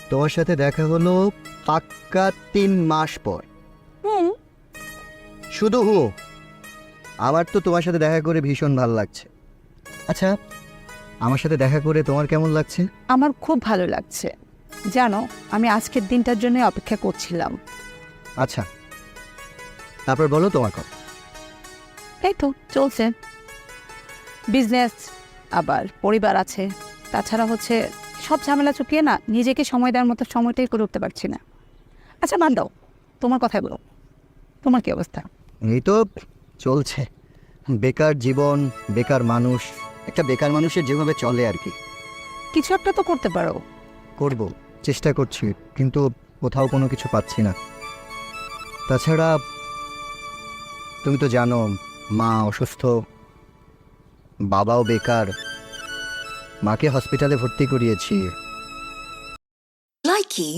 তোমার সাথে দেখা হলো পাক্কা 3 মাস পর। হুম। শুধু আমার তো তোমার সাথে দেখা করে ভীষণ ভালো লাগছে। আচ্ছা, আমার সাথে দেখা করে তোমার কেমন লাগছে? আমার খুব ভালো লাগছে। জানো, আমি আজকের দিনটার জন্য অপেক্ষা করছিলাম। আচ্ছা, তারপর বলো তোমার কথা। এই তো চলছে, বিজনেস, আবার পরিবার আছে। তাছাড়া সব ঝামেলা চুকিয়ে না নিজেকে সময় দেওয়ার মতো সময়টাই করে উঠতে পারছি না। আচ্ছা বাদ দাও, তোমার কথাই বলো, তোমার কি অবস্থা? এই তো চলছে, বেকার জীবন, বেকার মানুষ। একটা বেকার মানুষের যেভাবে চলে আর কি। কিছু একটা তো করতে পারো। করব, চেষ্টা করছি, কিন্তু কোথাও কোনো কিছু পাচ্ছি না। তাছাড়া তুমি তো জানো, মা অসুস্থ, বাবাও বেকার। মাকে হসপিটালে ভর্তি করিয়েছি। Likey